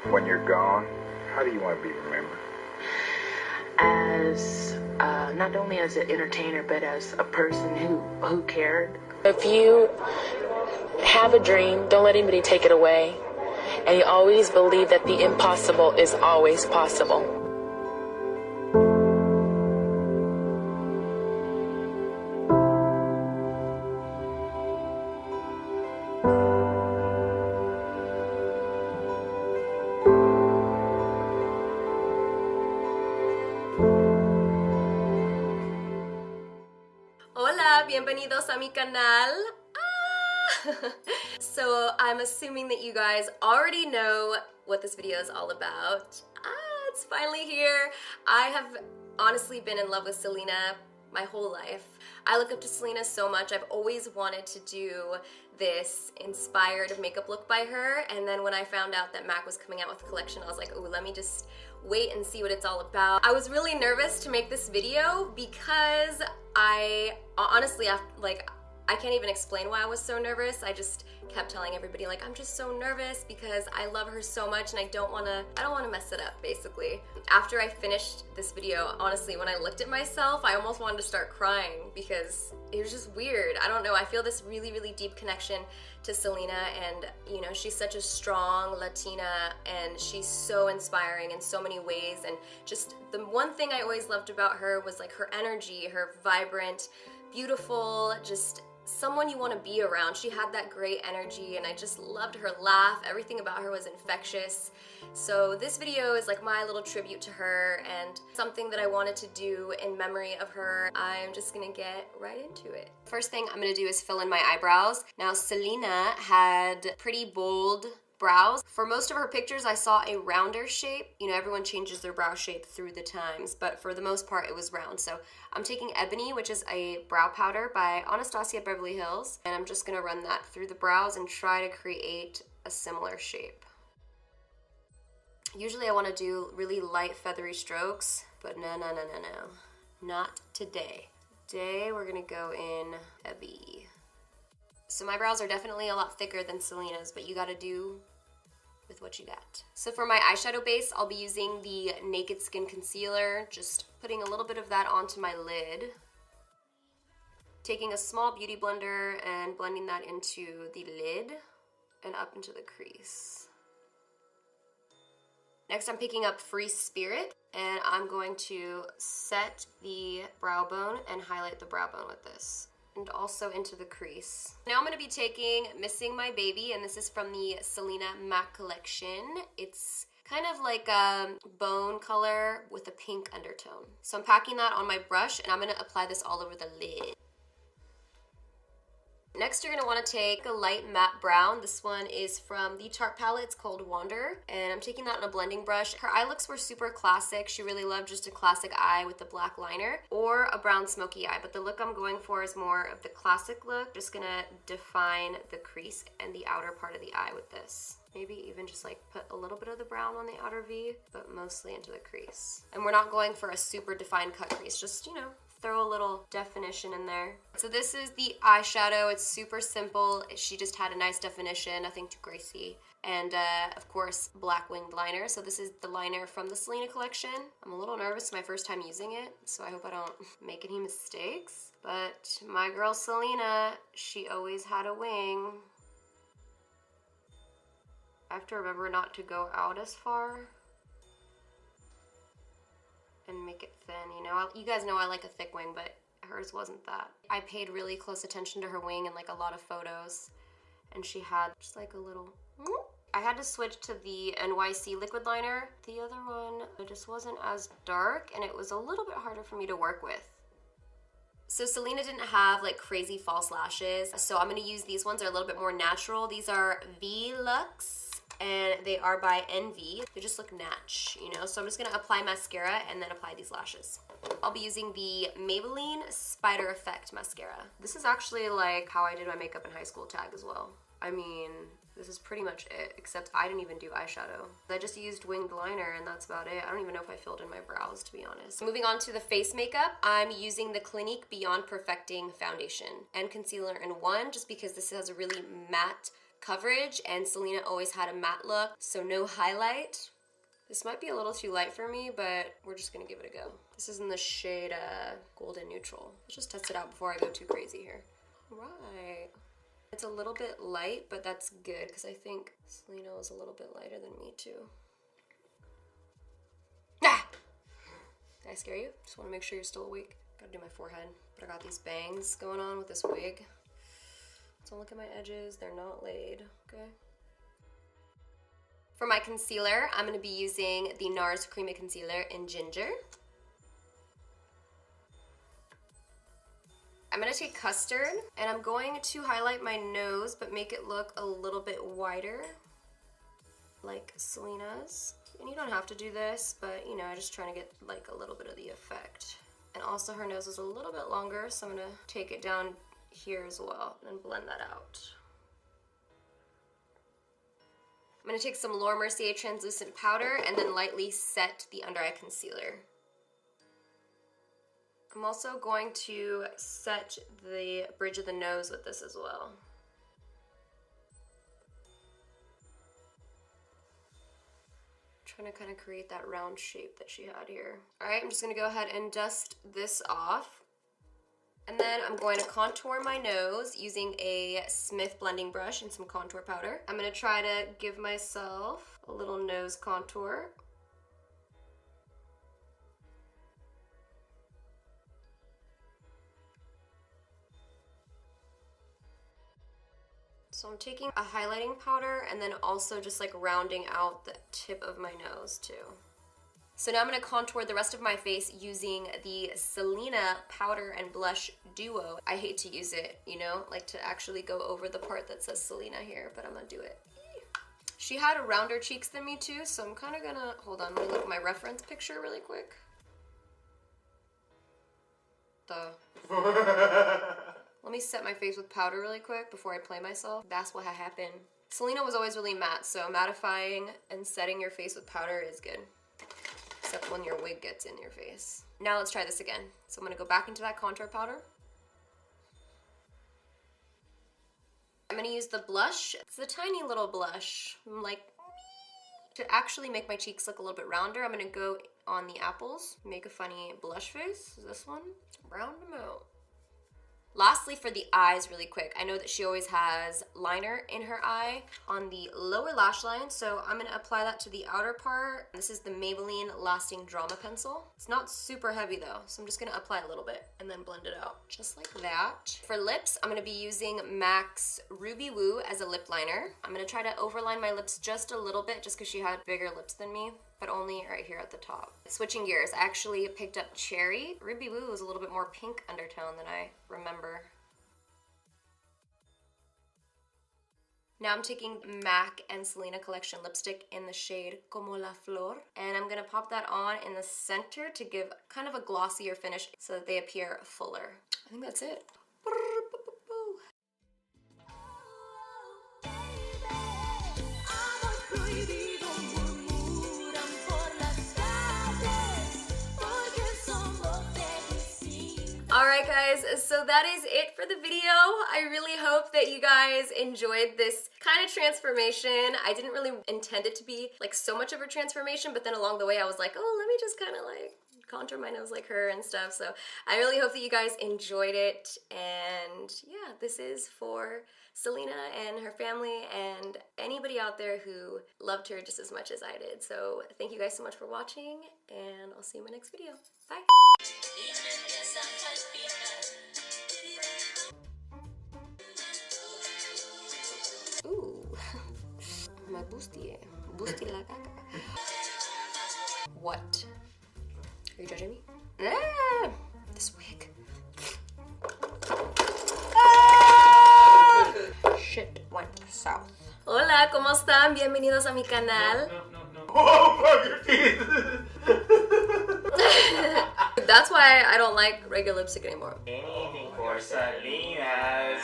When you're gone, how do you want to be remembered? As not only as an entertainer, but as a person who cared. If you have a dream, don't let anybody take it away. And you always believe that the impossible is always possible. Hola, bienvenidos a mi canal. So I'm assuming that you guys already know what this video is all about. It's finally here. I have honestly been in love with Selena my whole life. I look up to Selena so much. I've always wanted to do this inspired makeup look by her, and then when I found out that MAC was coming out with a collection, I was like, oh, let me just wait and see what it's all about. I was really nervous to make this video because I honestly, I can't even explain why I was so nervous. I just kept telling everybody, like, I'm just so nervous because I love her so much and I don't wanna mess it up, basically. After I finished this video, honestly, when I looked at myself, I almost wanted to start crying because it was just weird. I don't know, I feel this really, really deep connection to Selena, and you know, she's such a strong Latina and she's so inspiring in so many ways, and just the one thing I always loved about her was like her energy, her vibrant, beautiful, just someone you want to be around. She had that great energy and I just loved her laugh. Everything about her was infectious. So this video is like my little tribute to her and something that I wanted to do in memory of her. I'm just gonna get right into it. First thing I'm gonna do is fill in my eyebrows. Now Selena had pretty bold brows. For most of her pictures, I saw a rounder shape. You know, everyone changes their brow shape through the times, but for the most part, it was round. So I'm taking Ebony, which is a brow powder by Anastasia Beverly Hills, and I'm just gonna run that through the brows and try to create a similar shape. Usually I wanna do really light feathery strokes, but no. Not today. Today, we're gonna go in heavy. So my brows are definitely a lot thicker than Selena's, but you gotta do with what you got. So for my eyeshadow base, I'll be using the Naked Skin Concealer, just putting a little bit of that onto my lid. Taking a small beauty blender and blending that into the lid and up into the crease. Next, I'm picking up Free Spirit, and I'm going to set the brow bone and highlight the brow bone with this, and also into the crease. Now I'm gonna be taking Missing My Baby, and this is from the Selena MAC collection. It's kind of like a bone color with a pink undertone. So I'm packing that on my brush, and I'm gonna apply this all over the lid. Next, you're gonna wanna take a light matte brown. This one is from the Tarte palette, it's called Wander, and I'm taking that on a blending brush. Her eye looks were super classic. She really loved just a classic eye with the black liner or a brown smoky eye, but the look I'm going for is more of the classic look. Just gonna define the crease and the outer part of the eye with this. Maybe even just like put a little bit of the brown on the outer V, but mostly into the crease. And we're not going for a super defined cut crease, just, you know, throw a little definition in there. So this is the eyeshadow. It's super simple. She just had a nice definition, nothing too greasy. And of course, black winged liner. So this is the liner from the Selena collection. I'm a little nervous, my first time using it, so I hope I don't make any mistakes. But my girl Selena, she always had a wing. I have to remember not to go out as far and make it thin, you know. You guys know I like a thick wing, but hers wasn't that. I paid really close attention to her wing in like a lot of photos, and she had just like a little... I had to switch to the NYC liquid liner. The other one, it just wasn't as dark, and it was a little bit harder for me to work with. So Selena didn't have like crazy false lashes, so I'm gonna use these ones. They're a little bit more natural. These are V-Lux, and they are by NV. They just look natch, you know? So I'm just gonna apply mascara and then apply these lashes. I'll be using the Maybelline Spider Effect mascara. This is actually like how I did my makeup in high school tag as well. I mean, this is pretty much it, except I didn't even do eyeshadow. I just used winged liner and that's about it. I don't even know if I filled in my brows, to be honest. Moving on to the face makeup, I'm using the Clinique Beyond Perfecting foundation and concealer in one, just because this has a really matte coverage, and Selena always had a matte look, so no highlight. This might be a little too light for me, but we're just gonna give it a go. This is in the shade Golden Neutral. Let's just test it out before I go too crazy here. All right. It's a little bit light, but that's good because I think Selena is a little bit lighter than me too. Ah! Did I scare you? Just want to make sure you're still awake. Gotta do my forehead. But I got these bangs going on with this wig. Don't look at my edges, they're not laid, okay? For my concealer, I'm gonna be using the NARS Creamy Concealer in Ginger. I'm gonna take Custard, and I'm going to highlight my nose, but make it look a little bit wider, like Selena's. And you don't have to do this, but you know, I'm just trying to get like a little bit of the effect. And also her nose is a little bit longer, so I'm gonna take it down here as well and blend that out. I'm gonna take some Laura Mercier translucent powder and then lightly set the under eye concealer. I'm also going to set the bridge of the nose with this as well. Trying to kind of create that round shape that she had here. All right, I'm just gonna go ahead and dust this off. And then I'm going to contour my nose using a Smith blending brush and some contour powder. I'm gonna try to give myself a little nose contour. So I'm taking a highlighting powder and then also just like rounding out the tip of my nose too. So now I'm going to contour the rest of my face using the Selena powder and blush duo. I hate to use it, you know, like to actually go over the part that says Selena here, but I'm going to do it. She had rounder cheeks than me too, so I'm kind of going to, hold on, let me look at my reference picture really quick. Let me set my face with powder really quick before I play myself. That's what happened. Selena was always really matte, so mattifying and setting your face with powder is good. Except when your wig gets in your face. Now let's try this again. So I'm gonna go back into that contour powder. I'm gonna use the blush. It's a tiny little blush. Like, to actually make my cheeks look a little bit rounder, I'm gonna go on the apples, make a funny blush face. This one, round them out. Lastly, for the eyes really quick, I know that she always has liner in her eye on the lower lash line, so I'm going to apply that to the outer part. This is the Maybelline Lasting Drama Pencil. It's not super heavy though, so I'm just going to apply a little bit and then blend it out, just like that. For lips, I'm going to be using MAC's Ruby Woo as a lip liner. I'm going to try to overline my lips just a little bit, just because she had bigger lips than me, but only right here at the top. Switching gears, I actually picked up Cherry. Ruby Woo was a little bit more pink undertone than I remember. Now I'm taking MAC and Selena Collection lipstick in the shade Como la Flor, and I'm gonna pop that on in the center to give kind of a glossier finish so that they appear fuller. I think that's it. Alright guys, so that is it for the video. I really hope that you guys enjoyed this kind of transformation. I didn't really intend it to be like so much of a transformation, but then along the way I was like, oh, let me just kind of like contour my nose like her and stuff. So I really hope that you guys enjoyed it, and yeah, this is for Selena and her family and anybody out there who loved her just as much as I did. So thank you guys so much for watching, and I'll see you in my next video. Bye! Ooh, my boosty la caca. What? Are you judging me? Ah, this wig. Ah! Shit went south. Hola, ¿cómo están? Bienvenidos a mi canal. No. Oh, fuck your teeth! That's why I don't like regular lipstick anymore. Anything for Selena's.